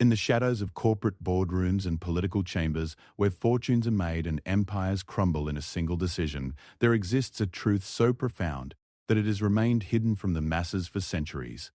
In the shadows of corporate boardrooms and political chambers, where fortunes are made and empires crumble in a single decision, there exists a truth so profound that it has remained hidden from the masses for centuries.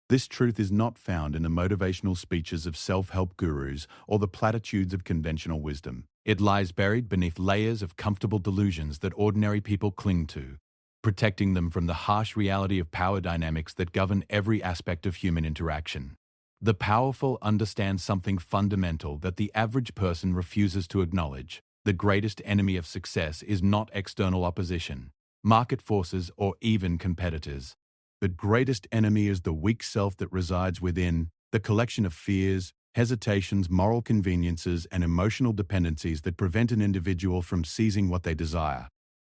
This truth is not found in the motivational speeches of self-help gurus or the platitudes of conventional wisdom. It lies buried beneath layers of comfortable delusions that ordinary people cling to, protecting them from the harsh reality of power dynamics that govern every aspect of human interaction. The powerful understand something fundamental that the average person refuses to acknowledge. The greatest enemy of success is not external opposition, market forces, or even competitors. The greatest enemy is the weak self that resides within, the collection of fears, hesitations, moral conveniences, and emotional dependencies that prevent an individual from seizing what they desire.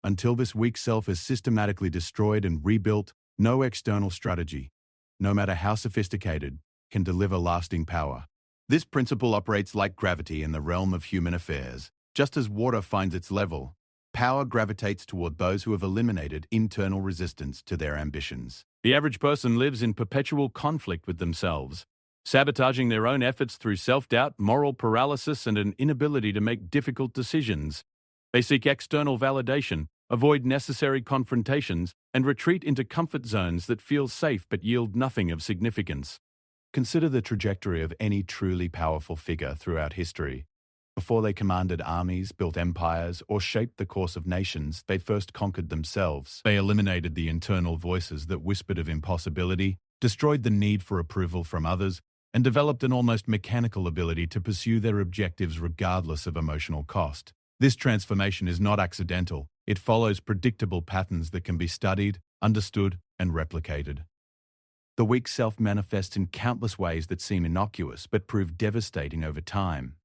Until this weak self is systematically destroyed and rebuilt, no external strategy, no matter how sophisticated, can deliver lasting power. This principle operates like gravity in the realm of human affairs. Just as water finds its level, power gravitates toward those who have eliminated internal resistance to their ambitions. The average person lives in perpetual conflict with themselves, sabotaging their own efforts through self-doubt, moral paralysis, and an inability to make difficult decisions. They seek external validation, avoid necessary confrontations, and retreat into comfort zones that feel safe but yield nothing of significance. Consider the trajectory of any truly powerful figure throughout history. Before they commanded armies, built empires, or shaped the course of nations, they first conquered themselves. They eliminated the internal voices that whispered of impossibility, destroyed the need for approval from others, and developed an almost mechanical ability to pursue their objectives regardless of emotional cost. This transformation is not accidental. It follows predictable patterns that can be studied, understood, and replicated. The weak self manifests in countless ways that seem innocuous but prove devastating over time.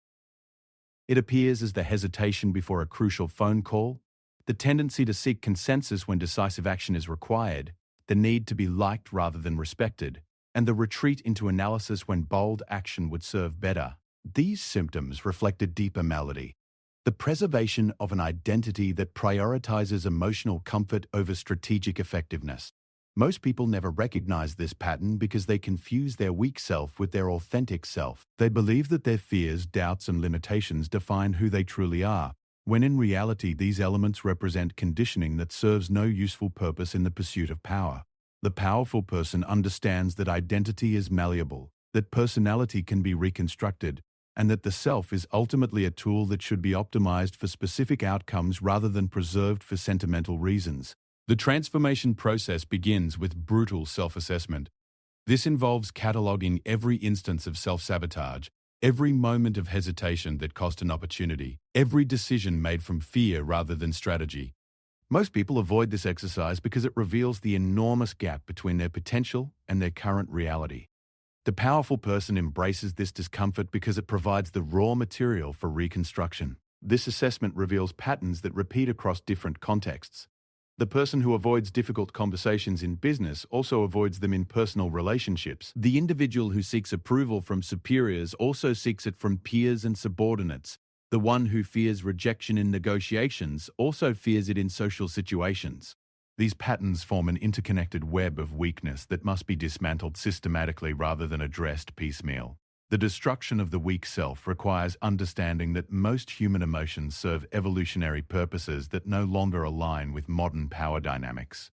It appears as the hesitation before a crucial phone call, the tendency to seek consensus when decisive action is required, the need to be liked rather than respected, and the retreat into analysis when bold action would serve better. These symptoms reflect a deeper malady, the preservation of an identity that prioritizes emotional comfort over strategic effectiveness. Most people never recognize this pattern because they confuse their weak self with their authentic self. They believe that their fears, doubts, and limitations define who they truly are, when in reality these elements represent conditioning that serves no useful purpose in the pursuit of power. The powerful person understands that identity is malleable, that personality can be reconstructed, and that the self is ultimately a tool that should be optimized for specific outcomes rather than preserved for sentimental reasons. The transformation process begins with brutal self-assessment. This involves cataloging every instance of self-sabotage, every moment of hesitation that cost an opportunity, every decision made from fear rather than strategy. Most people avoid this exercise because it reveals the enormous gap between their potential and their current reality. The powerful person embraces this discomfort because it provides the raw material for reconstruction. This assessment reveals patterns that repeat across different contexts. The person who avoids difficult conversations in business also avoids them in personal relationships. The individual who seeks approval from superiors also seeks it from peers and subordinates. The one who fears rejection in negotiations also fears it in social situations. These patterns form an interconnected web of weakness that must be dismantled systematically rather than addressed piecemeal. The destruction of the weak self requires understanding that most human emotions serve evolutionary purposes that no longer align with modern power dynamics.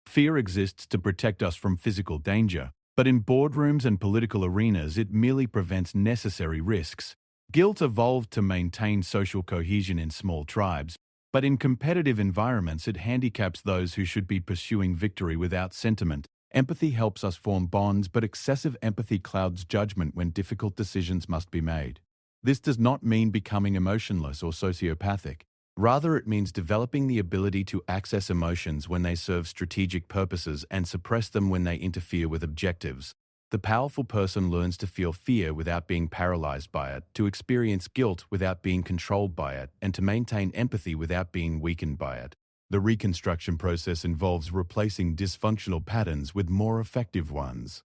Fear exists to protect us from physical danger, but in boardrooms and political arenas it merely prevents necessary risks. Guilt evolved to maintain social cohesion in small tribes, but in competitive environments it handicaps those who should be pursuing victory without sentiment. Empathy helps us form bonds, but excessive empathy clouds judgment when difficult decisions must be made. This does not mean becoming emotionless or sociopathic. Rather, it means developing the ability to access emotions when they serve strategic purposes and suppress them when they interfere with objectives. The powerful person learns to feel fear without being paralyzed by it, to experience guilt without being controlled by it, and to maintain empathy without being weakened by it. The reconstruction process involves replacing dysfunctional patterns with more effective ones.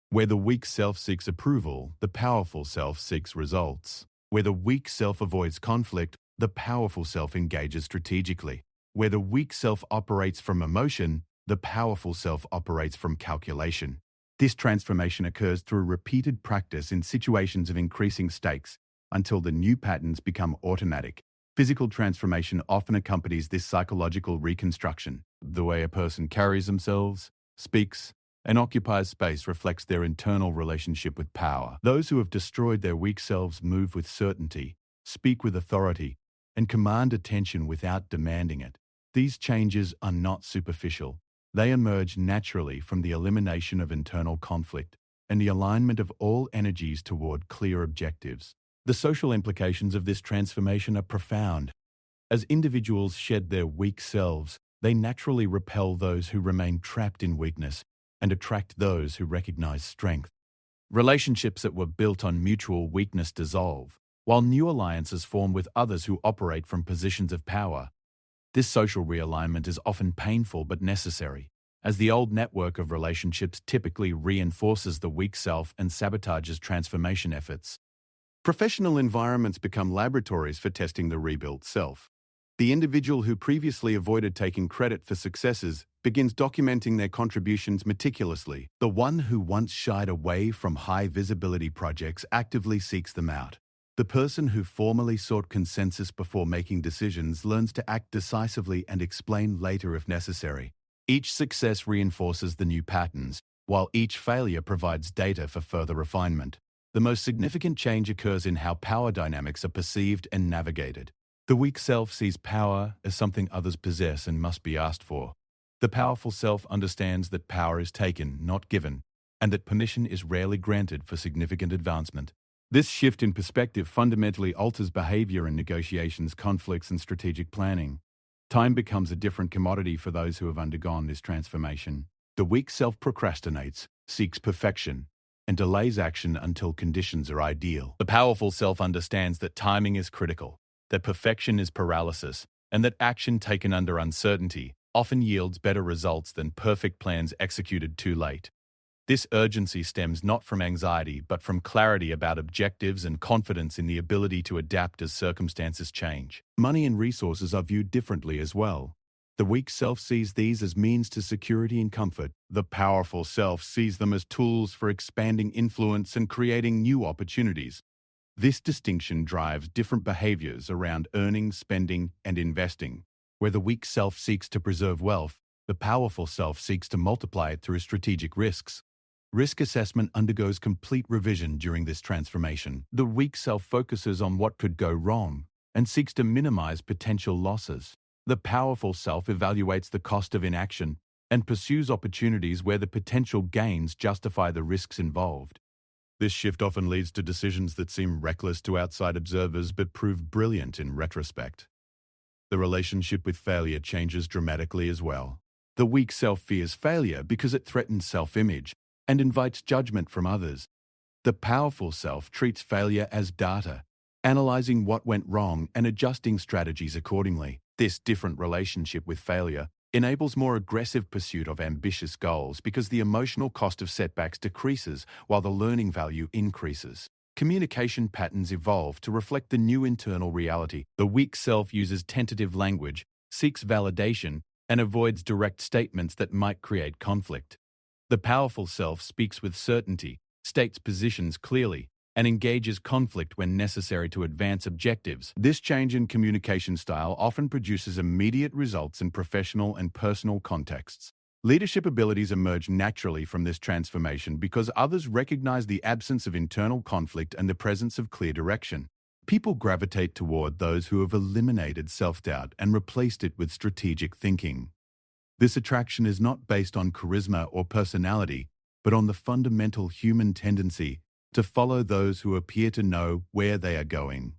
Where the weak self seeks approval, the powerful self seeks results. Where the weak self avoids conflict, the powerful self engages strategically. Where the weak self operates from emotion, the powerful self operates from calculation. This transformation occurs through repeated practice in situations of increasing stakes until the new patterns become automatic. Physical transformation often accompanies this psychological reconstruction. The way a person carries themselves, speaks, and occupies space reflects their internal relationship with power. Those who have destroyed their weak selves move with certainty, speak with authority, and command attention without demanding it. These changes are not superficial. They emerge naturally from the elimination of internal conflict and the alignment of all energies toward clear objectives. The social implications of this transformation are profound. As individuals shed their weak selves, they naturally repel those who remain trapped in weakness and attract those who recognize strength. Relationships that were built on mutual weakness dissolve, while new alliances form with others who operate from positions of power. This social realignment is often painful but necessary, as the old network of relationships typically reinforces the weak self and sabotages transformation efforts. Professional environments become laboratories for testing the rebuilt self. The individual who previously avoided taking credit for successes begins documenting their contributions meticulously. The one who once shied away from high-visibility projects actively seeks them out. The person who formerly sought consensus before making decisions learns to act decisively and explain later if necessary. Each success reinforces the new patterns, while each failure provides data for further refinement. The most significant change occurs in how power dynamics are perceived and navigated. The weak self sees power as something others possess and must be asked for. The powerful self understands that power is taken, not given, and that permission is rarely granted for significant advancement. This shift in perspective fundamentally alters behavior in negotiations, conflicts, and strategic planning. Time becomes a different commodity for those who have undergone this transformation. The weak self procrastinates, seeks perfection, and delays action until conditions are ideal. The powerful self understands that timing is critical, that perfection is paralysis, and that action taken under uncertainty often yields better results than perfect plans executed too late. This urgency stems not from anxiety, but from clarity about objectives and confidence in the ability to adapt as circumstances change. Money and resources are viewed differently as well. The weak self sees these as means to security and comfort. The powerful self sees them as tools for expanding influence and creating new opportunities. This distinction drives different behaviors around earning, spending, and investing. Where the weak self seeks to preserve wealth, the powerful self seeks to multiply it through strategic risks. Risk assessment undergoes complete revision during this transformation. The weak self focuses on what could go wrong and seeks to minimize potential losses. The powerful self evaluates the cost of inaction and pursues opportunities where the potential gains justify the risks involved. This shift often leads to decisions that seem reckless to outside observers but prove brilliant in retrospect. The relationship with failure changes dramatically as well. The weak self fears failure because it threatens self-image and invites judgment from others. The powerful self treats failure as data, analyzing what went wrong and adjusting strategies accordingly. This different relationship with failure enables more aggressive pursuit of ambitious goals because the emotional cost of setbacks decreases while the learning value increases. Communication patterns evolve to reflect the new internal reality. The weak self uses tentative language, seeks validation, and avoids direct statements that might create conflict. The powerful self speaks with certainty, states positions clearly, and engages conflict when necessary to advance objectives. This change in communication style often produces immediate results in professional and personal contexts. Leadership abilities emerge naturally from this transformation because others recognize the absence of internal conflict and the presence of clear direction. People gravitate toward those who have eliminated self-doubt and replaced it with strategic thinking. This attraction is not based on charisma or personality, but on the fundamental human tendency to follow those who appear to know where they are going.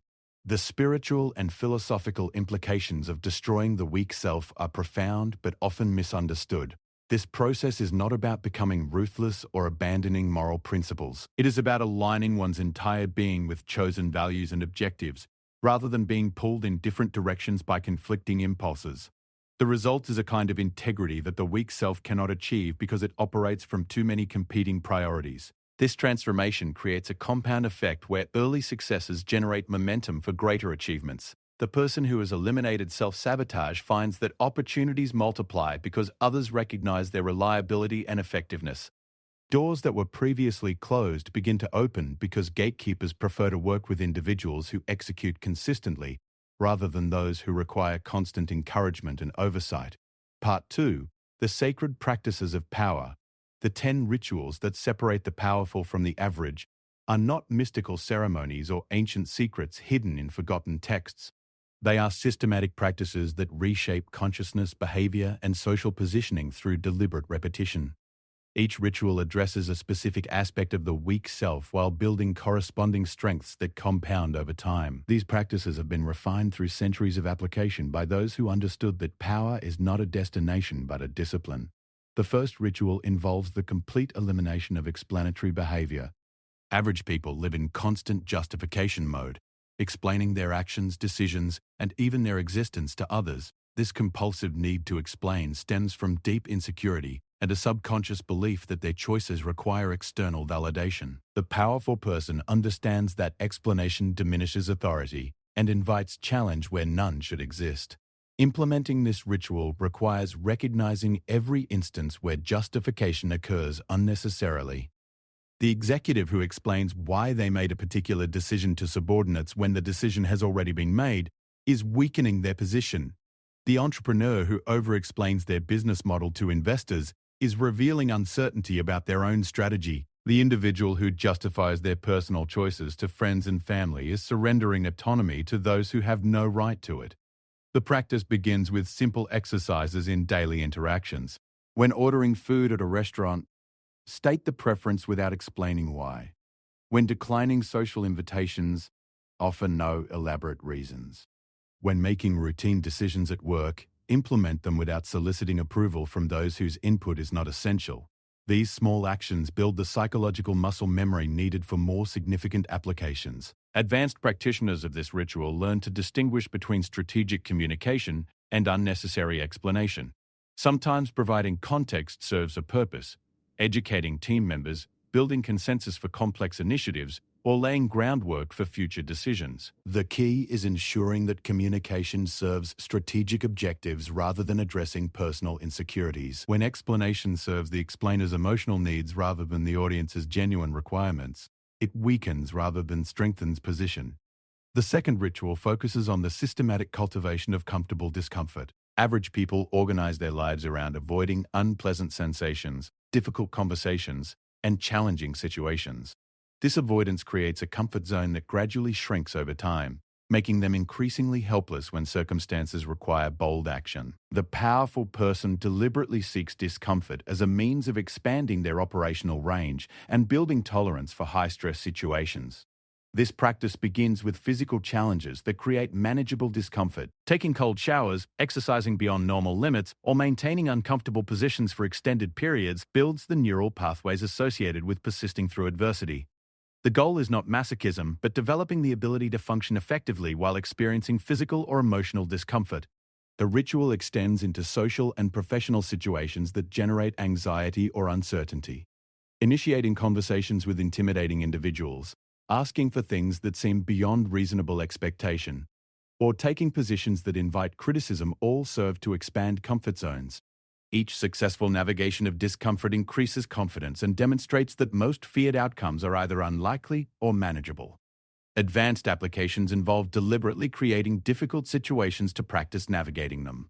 The spiritual and philosophical implications of destroying the weak self are profound but often misunderstood. This process is not about becoming ruthless or abandoning moral principles. It is about aligning one's entire being with chosen values and objectives, rather than being pulled in different directions by conflicting impulses. The result is a kind of integrity that the weak self cannot achieve because it operates from too many competing priorities. This transformation creates a compound effect where early successes generate momentum for greater achievements. The person who has eliminated self-sabotage finds that opportunities multiply because others recognize their reliability and effectiveness. Doors that were previously closed begin to open because gatekeepers prefer to work with individuals who execute consistently rather than those who require constant encouragement and oversight. Part 2. The sacred practices of power. The 10 rituals that separate the powerful from the average are not mystical ceremonies or ancient secrets hidden in forgotten texts. They are systematic practices that reshape consciousness, behavior, and social positioning through deliberate repetition. Each ritual addresses a specific aspect of the weak self while building corresponding strengths that compound over time. These practices have been refined through centuries of application by those who understood that power is not a destination but a discipline. The first ritual involves the complete elimination of explanatory behavior. Average people live in constant justification mode, explaining their actions, decisions, and even their existence to others. This compulsive need to explain stems from deep insecurity and a subconscious belief that their choices require external validation. The powerful person understands that explanation diminishes authority and invites challenge where none should exist. Implementing this ritual requires recognizing every instance where justification occurs unnecessarily. The executive who explains why they made a particular decision to subordinates when the decision has already been made is weakening their position. The entrepreneur who over-explains their business model to investors is revealing uncertainty about their own strategy. The individual who justifies their personal choices to friends and family is surrendering autonomy to those who have no right to it. The practice begins with simple exercises in daily interactions. When ordering food at a restaurant, state the preference without explaining why. When declining social invitations, offer no elaborate reasons. When making routine decisions at work, implement them without soliciting approval from those whose input is not essential. These small actions build the psychological muscle memory needed for more significant applications. Advanced practitioners of this ritual learn to distinguish between strategic communication and unnecessary explanation. Sometimes providing context serves a purpose, educating team members, building consensus for complex initiatives, or laying groundwork for future decisions. The key is ensuring that communication serves strategic objectives rather than addressing personal insecurities. When explanation serves the explainer's emotional needs rather than the audience's genuine requirements, it weakens rather than strengthens position. The second ritual focuses on the systematic cultivation of comfortable discomfort. Average people organize their lives around avoiding unpleasant sensations, difficult conversations, and challenging situations. This avoidance creates a comfort zone that gradually shrinks over time, making them increasingly helpless when circumstances require bold action. The powerful person deliberately seeks discomfort as a means of expanding their operational range and building tolerance for high-stress situations. This practice begins with physical challenges that create manageable discomfort. Taking cold showers, exercising beyond normal limits, or maintaining uncomfortable positions for extended periods builds the neural pathways associated with persisting through adversity. The goal is not masochism, but developing the ability to function effectively while experiencing physical or emotional discomfort. The ritual extends into social and professional situations that generate anxiety or uncertainty. Initiating conversations with intimidating individuals, asking for things that seem beyond reasonable expectation, or taking positions that invite criticism all serve to expand comfort zones. Each successful navigation of discomfort increases confidence and demonstrates that most feared outcomes are either unlikely or manageable. Advanced applications involve deliberately creating difficult situations to practice navigating them.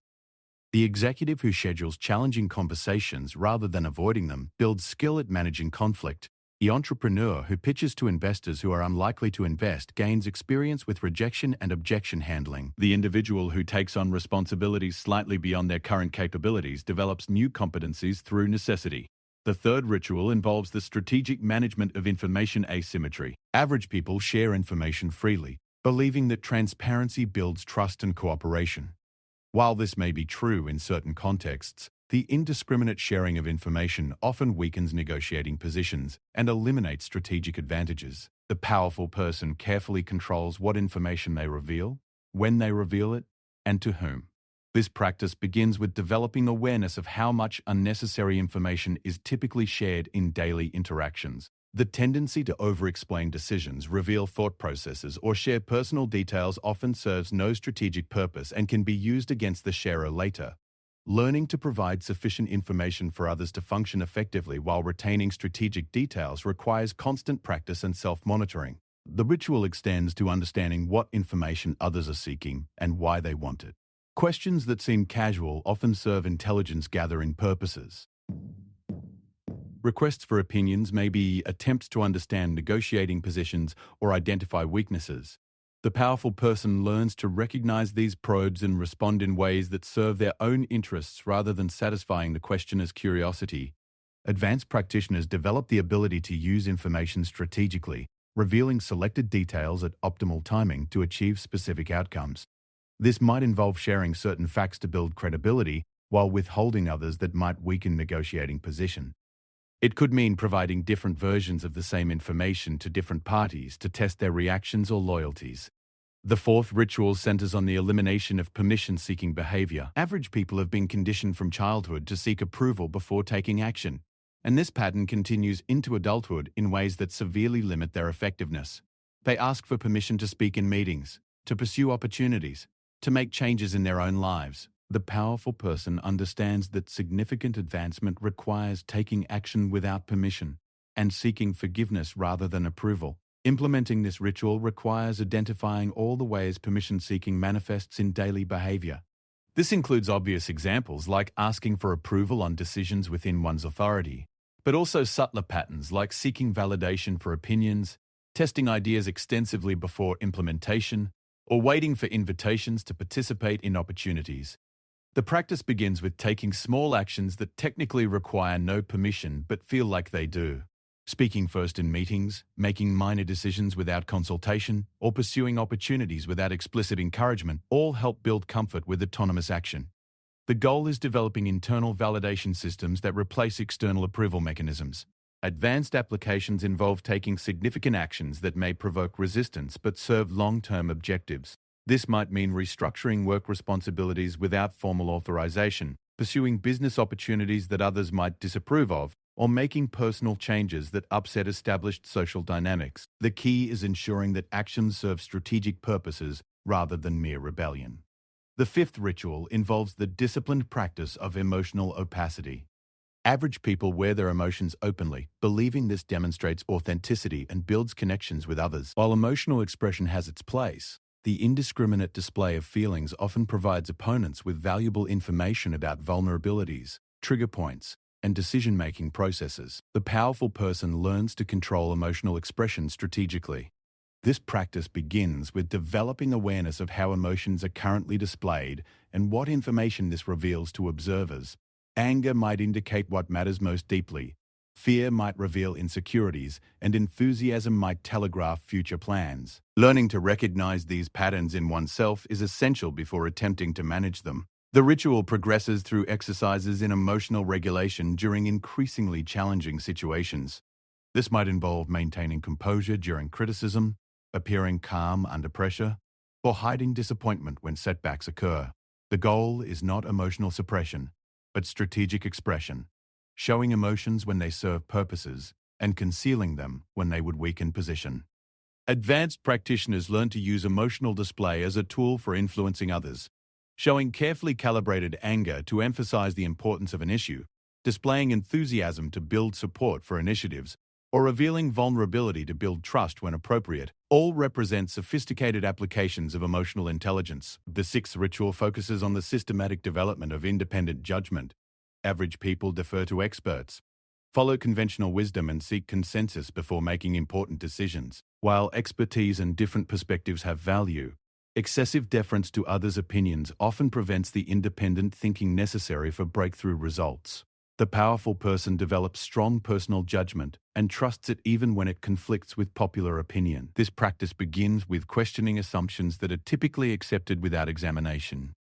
The executive who schedules challenging conversations rather than avoiding them builds skill at managing conflict. The entrepreneur who pitches to investors who are unlikely to invest gains experience with rejection and objection handling. The individual who takes on responsibilities slightly beyond their current capabilities develops new competencies through necessity. The third ritual involves the strategic management of information asymmetry. Average people share information freely, believing that transparency builds trust and cooperation. While this may be true in certain contexts, the indiscriminate sharing of information often weakens negotiating positions and eliminates strategic advantages. The powerful person carefully controls what information they reveal, when they reveal it, and to whom. This practice begins with developing awareness of how much unnecessary information is typically shared in daily interactions. The tendency to over-explain decisions, reveal thought processes, or share personal details often serves no strategic purpose and can be used against the sharer later. Learning to provide sufficient information for others to function effectively while retaining strategic details requires constant practice and self-monitoring. The ritual extends to understanding what information others are seeking and why they want it. Questions that seem casual often serve intelligence-gathering purposes. Requests for opinions may be attempts to understand negotiating positions or identify weaknesses. The powerful person learns to recognize these probes and respond in ways that serve their own interests rather than satisfying the questioner's curiosity. Advanced practitioners develop the ability to use information strategically, revealing selected details at optimal timing to achieve specific outcomes. This might involve sharing certain facts to build credibility while withholding others that might weaken negotiating position. It could mean providing different versions of the same information to different parties to test their reactions or loyalties. The fourth ritual centers on the elimination of permission-seeking behavior. Average people have been conditioned from childhood to seek approval before taking action, and this pattern continues into adulthood in ways that severely limit their effectiveness. They ask for permission to speak in meetings, to pursue opportunities, to make changes in their own lives. The powerful person understands that significant advancement requires taking action without permission and seeking forgiveness rather than approval. Implementing this ritual requires identifying all the ways permission-seeking manifests in daily behavior. This includes obvious examples like asking for approval on decisions within one's authority, but also subtler patterns like seeking validation for opinions, testing ideas extensively before implementation, or waiting for invitations to participate in opportunities. The practice begins with taking small actions that technically require no permission but feel like they do. Speaking first in meetings, making minor decisions without consultation, or pursuing opportunities without explicit encouragement all help build comfort with autonomous action. The goal is developing internal validation systems that replace external approval mechanisms. Advanced applications involve taking significant actions that may provoke resistance but serve long-term objectives. This might mean restructuring work responsibilities without formal authorization, pursuing business opportunities that others might disapprove of, or making personal changes that upset established social dynamics. The key is ensuring that actions serve strategic purposes rather than mere rebellion. The fifth ritual involves the disciplined practice of emotional opacity. Average people wear their emotions openly, believing this demonstrates authenticity and builds connections with others. While emotional expression has its place, the indiscriminate display of feelings often provides opponents with valuable information about vulnerabilities, trigger points, and decision-making processes. The powerful person learns to control emotional expression strategically. This practice begins with developing awareness of how emotions are currently displayed and what information this reveals to observers. Anger might indicate what matters most deeply. Fear might reveal insecurities, and enthusiasm might telegraph future plans. Learning to recognize these patterns in oneself is essential before attempting to manage them. The ritual progresses through exercises in emotional regulation during increasingly challenging situations. This might involve maintaining composure during criticism, appearing calm under pressure, or hiding disappointment when setbacks occur. The goal is not emotional suppression, but strategic expression, showing emotions when they serve purposes and concealing them when they would weaken position. Advanced practitioners learn to use emotional display as a tool for influencing others, showing carefully calibrated anger to emphasize the importance of an issue, displaying enthusiasm to build support for initiatives, or revealing vulnerability to build trust when appropriate, all represent sophisticated applications of emotional intelligence. The sixth ritual focuses on the systematic development of independent judgment. Average people defer to experts, follow conventional wisdom, and seek consensus before making important decisions. While expertise and different perspectives have value, excessive deference to others' opinions often prevents the independent thinking necessary for breakthrough results. The powerful person develops strong personal judgment and trusts it even when it conflicts with popular opinion. This practice begins with questioning assumptions that are typically accepted without examination.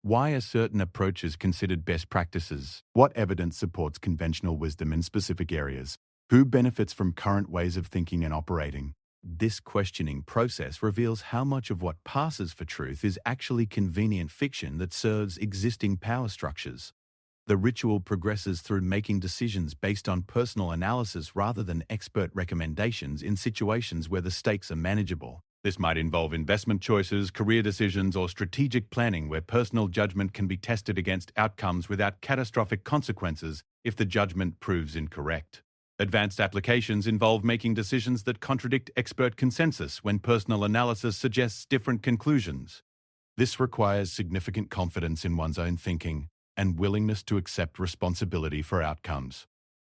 Why are certain approaches considered best practices? What evidence supports conventional wisdom in specific areas? Who benefits from current ways of thinking and operating? This questioning process reveals how much of what passes for truth is actually convenient fiction that serves existing power structures. The ritual progresses through making decisions based on personal analysis rather than expert recommendations in situations where the stakes are manageable. This might involve investment choices, career decisions, or strategic planning where personal judgment can be tested against outcomes without catastrophic consequences if the judgment proves incorrect. Advanced applications involve making decisions that contradict expert consensus when personal analysis suggests different conclusions. This requires significant confidence in one's own thinking and willingness to accept responsibility for outcomes.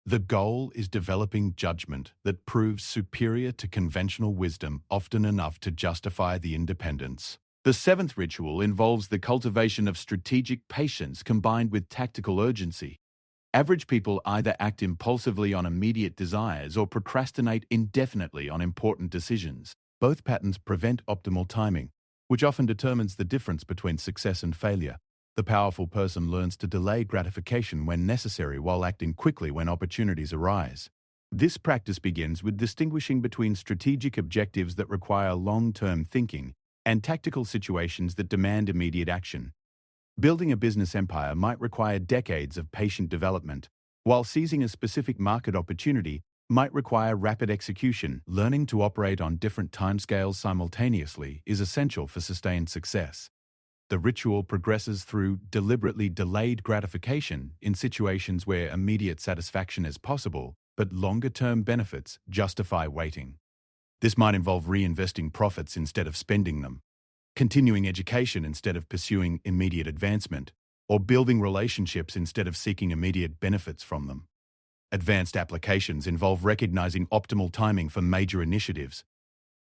The goal is developing judgment that proves superior to conventional wisdom often enough to justify the independence. The seventh ritual involves the cultivation of strategic patience combined with tactical urgency. Average people either act impulsively on immediate desires or procrastinate indefinitely on important decisions. Both patterns prevent optimal timing, which often determines the difference between success and failure. The powerful person learns to delay gratification when necessary while acting quickly when opportunities arise. This practice begins with distinguishing between strategic objectives that require long-term thinking and tactical situations that demand immediate action. Building a business empire might require decades of patient development, while seizing a specific market opportunity might require rapid execution. Learning to operate on different timescales simultaneously is essential for sustained success. The ritual progresses through deliberately delayed gratification in situations where immediate satisfaction is possible, but longer-term benefits justify waiting. This might involve reinvesting profits instead of spending them, continuing education instead of pursuing immediate advancement, or building relationships instead of seeking immediate benefits from them. Advanced applications involve recognizing optimal timing for major initiatives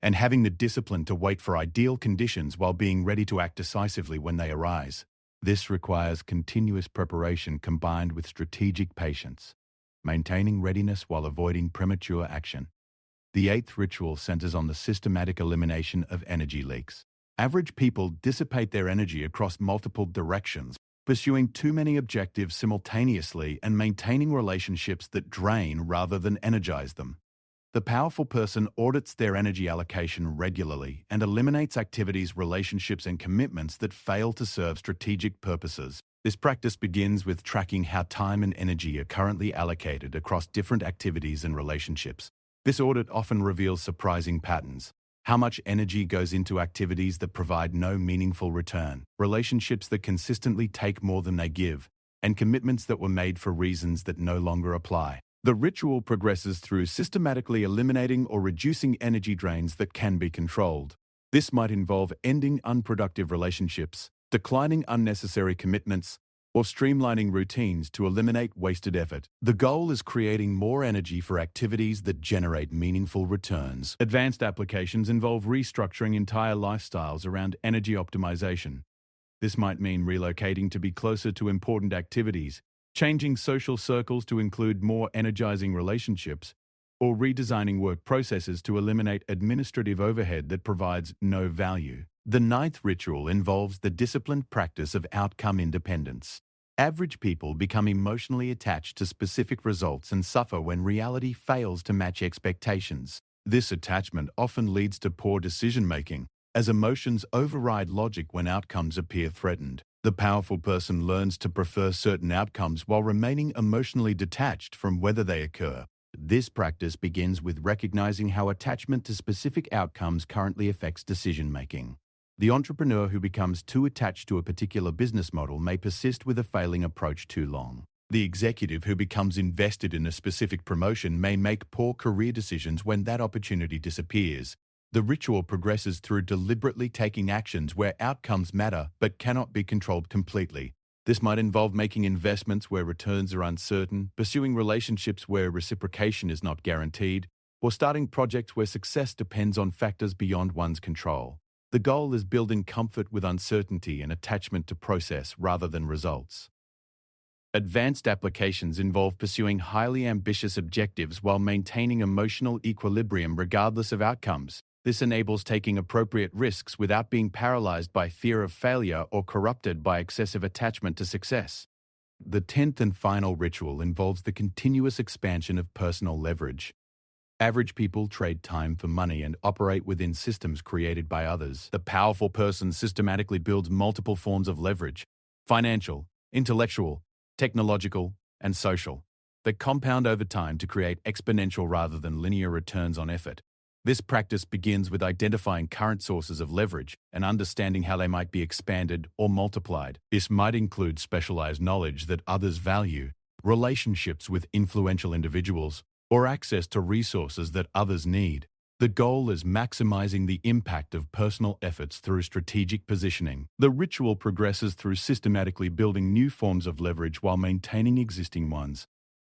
and having the discipline to wait for ideal conditions while being ready to act decisively when they arise. This requires continuous preparation combined with strategic patience, maintaining readiness while avoiding premature action. The eighth ritual centers on the systematic elimination of energy leaks. Average people dissipate their energy across multiple directions, pursuing too many objectives simultaneously and maintaining relationships that drain rather than energize them. The powerful person audits their energy allocation regularly and eliminates activities, relationships, and commitments that fail to serve strategic purposes. This practice begins with tracking how time and energy are currently allocated across different activities and relationships. This audit often reveals surprising patterns. How much energy goes into activities that provide no meaningful return, relationships that consistently take more than they give, and commitments that were made for reasons that no longer apply. The ritual progresses through systematically eliminating or reducing energy drains that can be controlled. This might involve ending unproductive relationships, declining unnecessary commitments, or streamlining routines to eliminate wasted effort. The goal is creating more energy for activities that generate meaningful returns. Advanced applications involve restructuring entire lifestyles around energy optimization. This might mean relocating to be closer to important activities, changing social circles to include more energizing relationships, or redesigning work processes to eliminate administrative overhead that provides no value. The ninth ritual involves the disciplined practice of outcome independence. Average people become emotionally attached to specific results and suffer when reality fails to match expectations. This attachment often leads to poor decision-making, as emotions override logic when outcomes appear threatened. The powerful person learns to prefer certain outcomes while remaining emotionally detached from whether they occur. This practice begins with recognizing how attachment to specific outcomes currently affects decision-making. The entrepreneur who becomes too attached to a particular business model may persist with a failing approach too long. The executive who becomes invested in a specific promotion may make poor career decisions when that opportunity disappears. The ritual progresses through deliberately taking actions where outcomes matter but cannot be controlled completely. This might involve making investments where returns are uncertain, pursuing relationships where reciprocation is not guaranteed, or starting projects where success depends on factors beyond one's control. The goal is building comfort with uncertainty and attachment to process rather than results. Advanced applications involve pursuing highly ambitious objectives while maintaining emotional equilibrium regardless of outcomes. This enables taking appropriate risks without being paralyzed by fear of failure or corrupted by excessive attachment to success. The 10th and final ritual involves the continuous expansion of personal leverage. Average people trade time for money and operate within systems created by others. The powerful person systematically builds multiple forms of leverage: financial, intellectual, technological, and social, that compound over time to create exponential rather than linear returns on effort. This practice begins with identifying current sources of leverage and understanding how they might be expanded or multiplied. This might include specialized knowledge that others value, relationships with influential individuals, or access to resources that others need. The goal is maximizing the impact of personal efforts through strategic positioning. The ritual progresses through systematically building new forms of leverage while maintaining existing ones.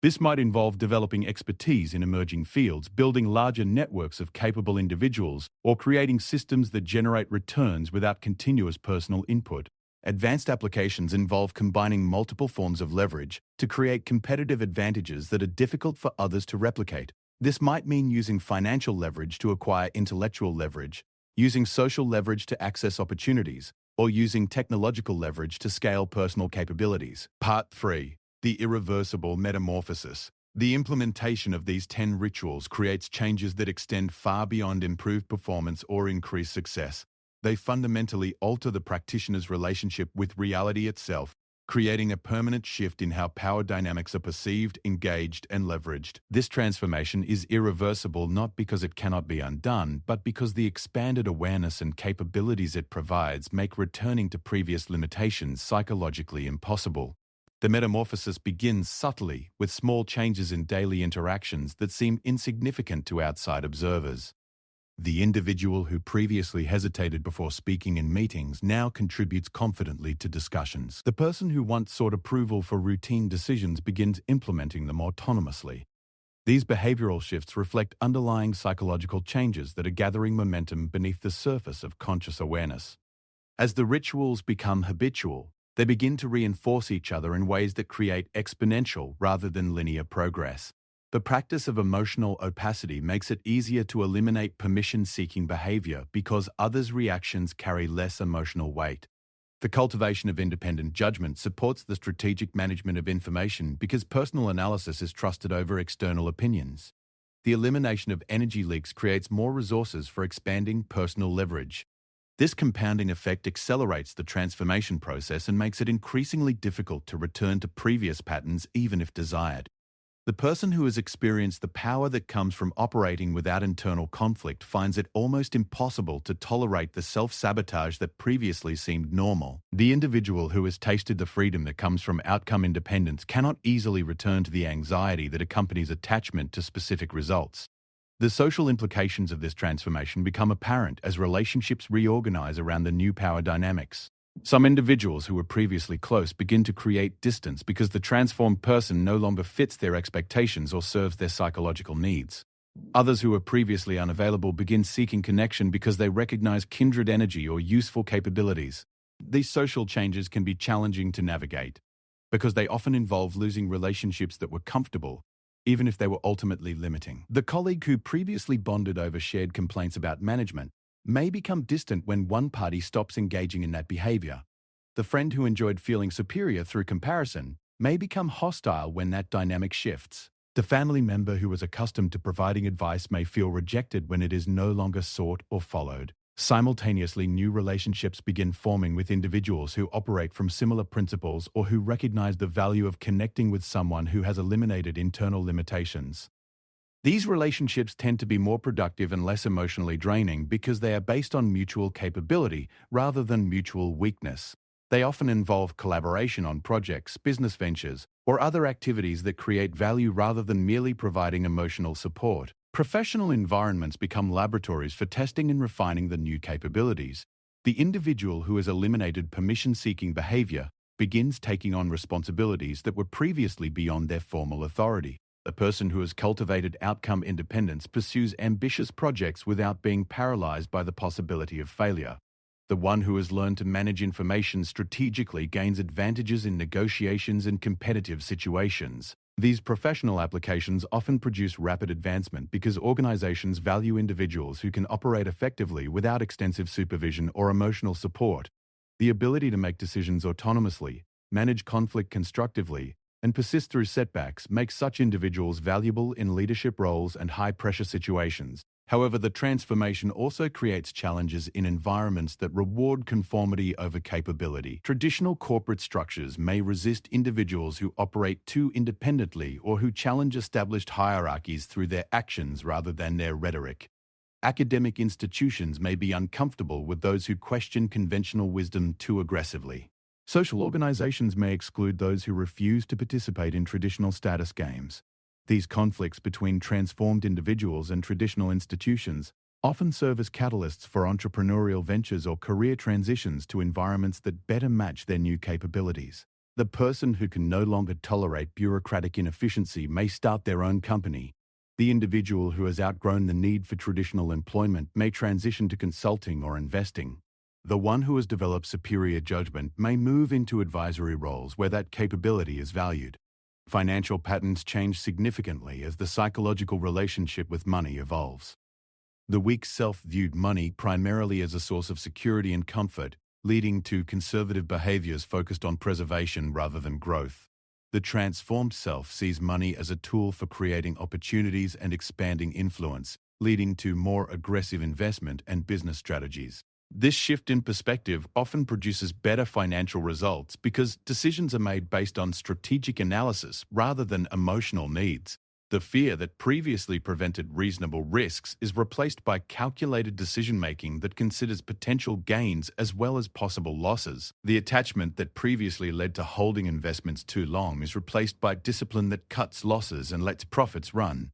This might involve developing expertise in emerging fields, building larger networks of capable individuals, or creating systems that generate returns without continuous personal input. Advanced applications involve combining multiple forms of leverage to create competitive advantages that are difficult for others to replicate. This might mean using financial leverage to acquire intellectual leverage, using social leverage to access opportunities, or using technological leverage to scale personal capabilities. Part 3. The irreversible metamorphosis. The implementation of these 10 rituals creates changes that extend far beyond improved performance or increased success. They fundamentally alter the practitioner's relationship with reality itself, creating a permanent shift in how power dynamics are perceived, engaged, and leveraged. This transformation is irreversible not because it cannot be undone, but because the expanded awareness and capabilities it provides make returning to previous limitations psychologically impossible. The metamorphosis begins subtly, with small changes in daily interactions that seem insignificant to outside observers. The individual who previously hesitated before speaking in meetings now contributes confidently to discussions. The person who once sought approval for routine decisions begins implementing them autonomously. These behavioral shifts reflect underlying psychological changes that are gathering momentum beneath the surface of conscious awareness. As the rituals become habitual, they begin to reinforce each other in ways that create exponential rather than linear progress. The practice of emotional opacity makes it easier to eliminate permission-seeking behavior because others' reactions carry less emotional weight. The cultivation of independent judgment supports the strategic management of information because personal analysis is trusted over external opinions. The elimination of energy leaks creates more resources for expanding personal leverage. This compounding effect accelerates the transformation process and makes it increasingly difficult to return to previous patterns even if desired. The person who has experienced the power that comes from operating without internal conflict finds it almost impossible to tolerate the self-sabotage that previously seemed normal. The individual who has tasted the freedom that comes from outcome independence cannot easily return to the anxiety that accompanies attachment to specific results. The social implications of this transformation become apparent as relationships reorganize around the new power dynamics. Some individuals who were previously close begin to create distance because the transformed person no longer fits their expectations or serves their psychological needs. Others who were previously unavailable begin seeking connection because they recognize kindred energy or useful capabilities. These social changes can be challenging to navigate because they often involve losing relationships that were comfortable, even if they were ultimately limiting. The colleague who previously bonded over shared complaints about management may become distant when one party stops engaging in that behavior. The friend who enjoyed feeling superior through comparison may become hostile when that dynamic shifts. The family member who was accustomed to providing advice may feel rejected when it is no longer sought or followed. Simultaneously, new relationships begin forming with individuals who operate from similar principles or who recognize the value of connecting with someone who has eliminated internal limitations. These relationships tend to be more productive and less emotionally draining because they are based on mutual capability rather than mutual weakness. They often involve collaboration on projects, business ventures, or other activities that create value rather than merely providing emotional support. Professional environments become laboratories for testing and refining the new capabilities. The individual who has eliminated permission-seeking behavior begins taking on responsibilities that were previously beyond their formal authority. The person who has cultivated outcome independence pursues ambitious projects without being paralyzed by the possibility of failure. The one who has learned to manage information strategically gains advantages in negotiations and competitive situations. These professional applications often produce rapid advancement because organizations value individuals who can operate effectively without extensive supervision or emotional support. The ability to make decisions autonomously, manage conflict constructively, and persist through setbacks makes such individuals valuable in leadership roles and high-pressure situations. However, the transformation also creates challenges in environments that reward conformity over capability. Traditional corporate structures may resist individuals who operate too independently or who challenge established hierarchies through their actions rather than their rhetoric. Academic institutions may be uncomfortable with those who question conventional wisdom too aggressively. Social organizations may exclude those who refuse to participate in traditional status games. These conflicts between transformed individuals and traditional institutions often serve as catalysts for entrepreneurial ventures or career transitions to environments that better match their new capabilities. The person who can no longer tolerate bureaucratic inefficiency may start their own company. The individual who has outgrown the need for traditional employment may transition to consulting or investing. The one who has developed superior judgment may move into advisory roles where that capability is valued. Financial patterns change significantly as the psychological relationship with money evolves. The weak self viewed money primarily as a source of security and comfort, leading to conservative behaviors focused on preservation rather than growth. The transformed self sees money as a tool for creating opportunities and expanding influence, leading to more aggressive investment and business strategies. This shift in perspective often produces better financial results because decisions are made based on strategic analysis rather than emotional needs. The fear that previously prevented reasonable risks is replaced by calculated decision-making that considers potential gains as well as possible losses. The attachment that previously led to holding investments too long is replaced by discipline that cuts losses and lets profits run.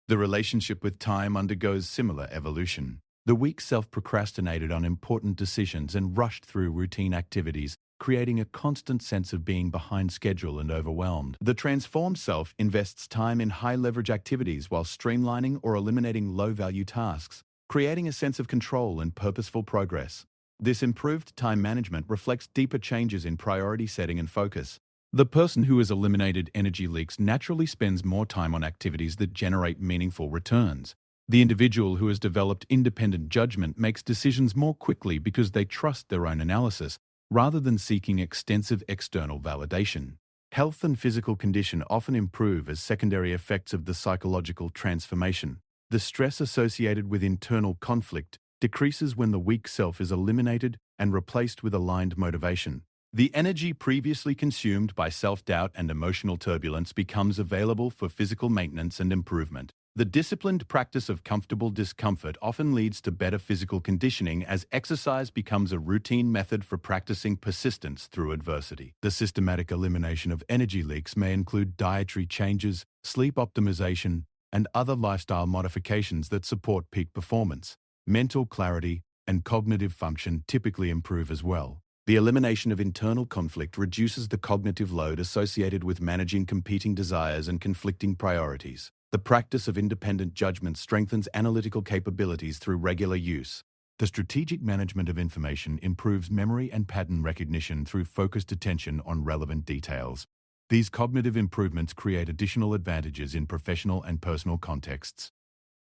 The relationship with time undergoes similar evolution. The weak self procrastinated on important decisions and rushed through routine activities, creating a constant sense of being behind schedule and overwhelmed. The transformed self invests time in high-leverage activities while streamlining or eliminating low-value tasks, creating a sense of control and purposeful progress. This improved time management reflects deeper changes in priority setting and focus. The person who has eliminated energy leaks naturally spends more time on activities that generate meaningful returns. The individual who has developed independent judgment makes decisions more quickly because they trust their own analysis, rather than seeking extensive external validation. Health and physical condition often improve as secondary effects of the psychological transformation. The stress associated with internal conflict decreases when the weak self is eliminated and replaced with aligned motivation. The energy previously consumed by self-doubt and emotional turbulence becomes available for physical maintenance and improvement. The disciplined practice of comfortable discomfort often leads to better physical conditioning as exercise becomes a routine method for practicing persistence through adversity. The systematic elimination of energy leaks may include dietary changes, sleep optimization, and other lifestyle modifications that support peak performance. Mental clarity and cognitive function typically improve as well. The elimination of internal conflict reduces the cognitive load associated with managing competing desires and conflicting priorities. The practice of independent judgment strengthens analytical capabilities through regular use. The strategic management of information improves memory and pattern recognition through focused attention on relevant details. These cognitive improvements create additional advantages in professional and personal contexts.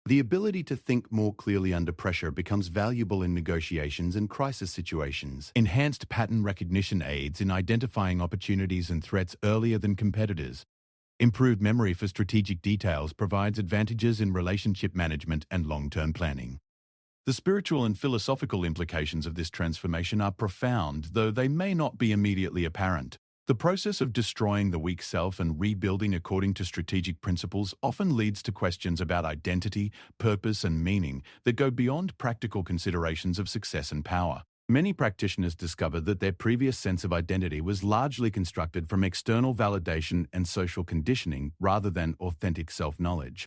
The ability to think more clearly under pressure becomes valuable in negotiations and crisis situations. Enhanced pattern recognition aids in identifying opportunities and threats earlier than competitors. Improved memory for strategic details provides advantages in relationship management and long-term planning. The spiritual and philosophical implications of this transformation are profound, though they may not be immediately apparent. The process of destroying the weak self and rebuilding according to strategic principles often leads to questions about identity, purpose, and meaning that go beyond practical considerations of success and power. Many practitioners discover that their previous sense of identity was largely constructed from external validation and social conditioning rather than authentic self-knowledge.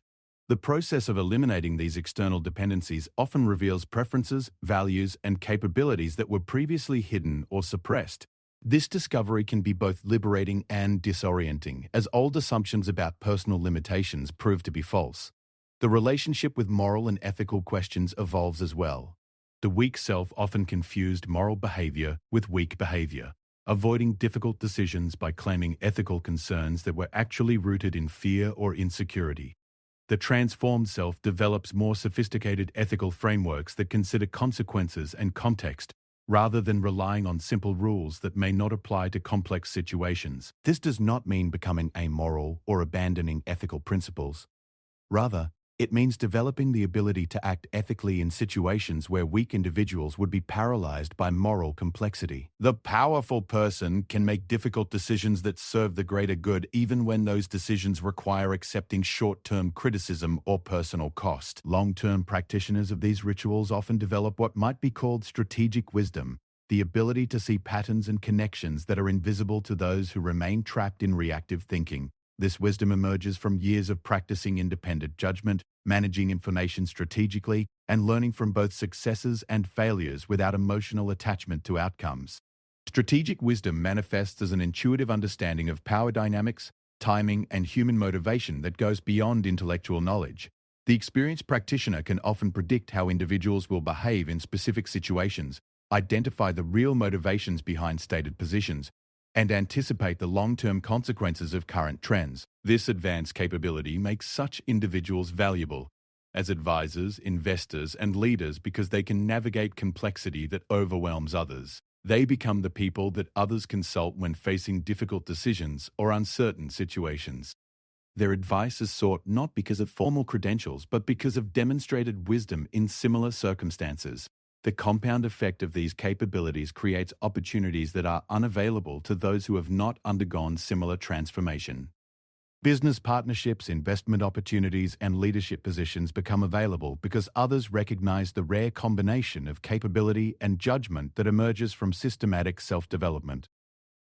The process of eliminating these external dependencies often reveals preferences, values, and capabilities that were previously hidden or suppressed. This discovery can be both liberating and disorienting, as old assumptions about personal limitations prove to be false. The relationship with moral and ethical questions evolves as well. The weak self often confused moral behavior with weak behavior, avoiding difficult decisions by claiming ethical concerns that were actually rooted in fear or insecurity. The transformed self develops more sophisticated ethical frameworks that consider consequences and context, rather than relying on simple rules that may not apply to complex situations. This does not mean becoming amoral or abandoning ethical principles. Rather, It means developing the ability to act ethically in situations where weak individuals would be paralyzed by moral complexity. The powerful person can make difficult decisions that serve the greater good even when those decisions require accepting short-term criticism or personal cost. Long-term practitioners of these rituals often develop what might be called strategic wisdom, the ability to see patterns and connections that are invisible to those who remain trapped in reactive thinking. This wisdom emerges from years of practicing independent judgment, managing information strategically, and learning from both successes and failures without emotional attachment to outcomes. Strategic wisdom manifests as an intuitive understanding of power dynamics, timing, and human motivation that goes beyond intellectual knowledge. The experienced practitioner can often predict how individuals will behave in specific situations, identify the real motivations behind stated positions, and anticipate the long-term consequences of current trends. This advanced capability makes such individuals valuable as advisors, investors, and leaders because they can navigate complexity that overwhelms others. They become the people that others consult when facing difficult decisions or uncertain situations. Their advice is sought not because of formal credentials, but because of demonstrated wisdom in similar circumstances. The compound effect of these capabilities creates opportunities that are unavailable to those who have not undergone similar transformation. Business partnerships, investment opportunities, and leadership positions become available because others recognize the rare combination of capability and judgment that emerges from systematic self-development.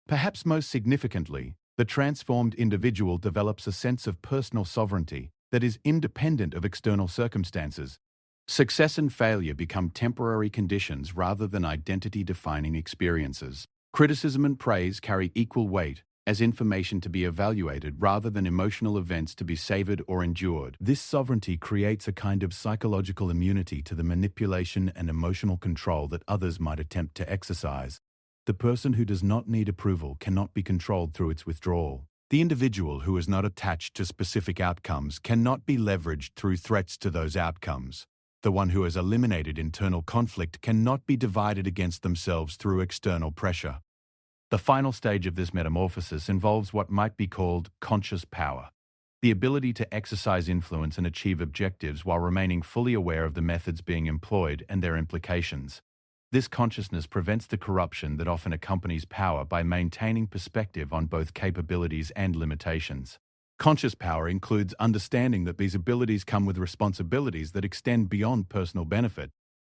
Perhaps most significantly, the transformed individual develops a sense of personal sovereignty that is independent of external circumstances. Success and failure become temporary conditions rather than identity-defining experiences. Criticism and praise carry equal weight as information to be evaluated rather than emotional events to be savored or endured. This sovereignty creates a kind of psychological immunity to the manipulation and emotional control that others might attempt to exercise. The person who does not need approval cannot be controlled through its withdrawal. The individual who is not attached to specific outcomes cannot be leveraged through threats to those outcomes. The one who has eliminated internal conflict cannot be divided against themselves through external pressure. The final stage of this metamorphosis involves what might be called conscious power, the ability to exercise influence and achieve objectives while remaining fully aware of the methods being employed and their implications. This consciousness prevents the corruption that often accompanies power by maintaining perspective on both capabilities and limitations. Conscious power includes understanding that these abilities come with responsibilities that extend beyond personal benefit.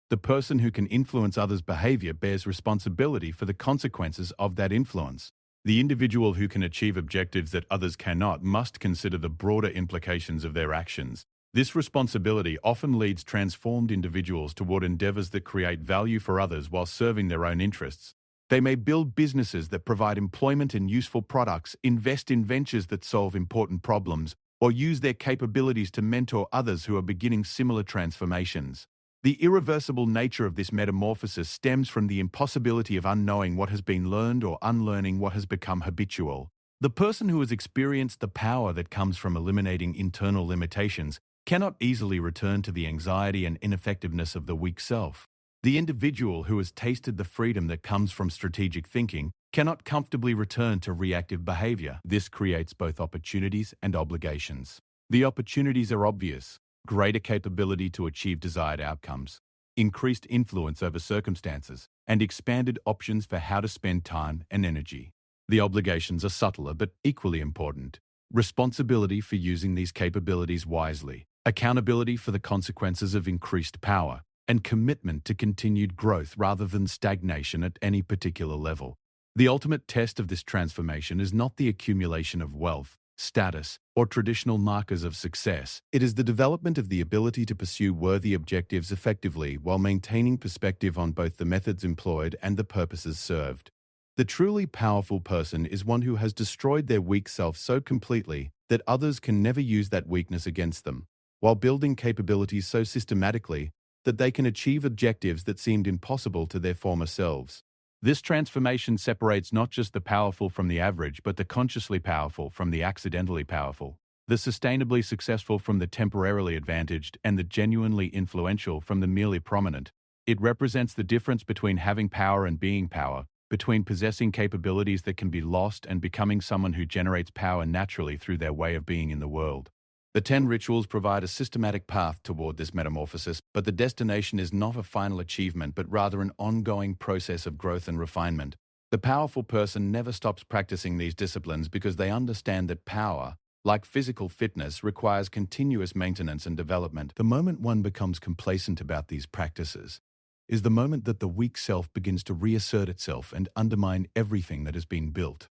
The person who can influence others' behavior bears responsibility for the consequences of that influence. The individual who can achieve objectives that others cannot must consider the broader implications of their actions. This responsibility often leads transformed individuals toward endeavors that create value for others while serving their own interests. They may build businesses that provide employment and useful products, invest in ventures that solve important problems, or use their capabilities to mentor others who are beginning similar transformations. The irreversible nature of this metamorphosis stems from the impossibility of unknowing what has been learned or unlearning what has become habitual. The person who has experienced the power that comes from eliminating internal limitations cannot easily return to the anxiety and ineffectiveness of the weak self. The individual who has tasted the freedom that comes from strategic thinking cannot comfortably return to reactive behavior. This creates both opportunities and obligations. The opportunities are obvious: greater capability to achieve desired outcomes, increased influence over circumstances, and expanded options for how to spend time and energy. The obligations are subtler but equally important: responsibility for using these capabilities wisely, accountability for the consequences of increased power, and commitment to continued growth rather than stagnation at any particular level. The ultimate test of this transformation is not the accumulation of wealth, status, or traditional markers of success. It is the development of the ability to pursue worthy objectives effectively while maintaining perspective on both the methods employed and the purposes served. The truly powerful person is one who has destroyed their weak self so completely that others can never use that weakness against them, while building capabilities so systematically that they can achieve objectives that seemed impossible to their former selves. This transformation separates not just the powerful from the average, but the consciously powerful from the accidentally powerful, the sustainably successful from the temporarily advantaged, and the genuinely influential from the merely prominent. It represents the difference between having power and being power, between possessing capabilities that can be lost and becoming someone who generates power naturally through their way of being in the world. The 10 rituals provide a systematic path toward this metamorphosis, but the destination is not a final achievement, but rather an ongoing process of growth and refinement. The powerful person never stops practicing these disciplines because they understand that power, like physical fitness, requires continuous maintenance and development. The moment one becomes complacent about these practices is the moment that the weak self begins to reassert itself and undermine everything that has been built.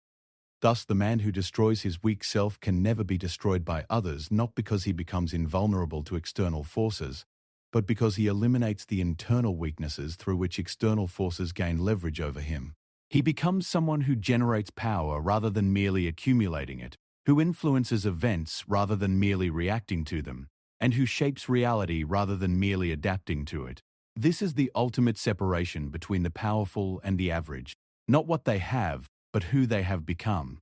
Thus, the man who destroys his weak self can never be destroyed by others, not because he becomes invulnerable to external forces, but because he eliminates the internal weaknesses through which external forces gain leverage over him. He becomes someone who generates power rather than merely accumulating it, who influences events rather than merely reacting to them, and who shapes reality rather than merely adapting to it. This is the ultimate separation between the powerful and the average, not what they have, but who they have become.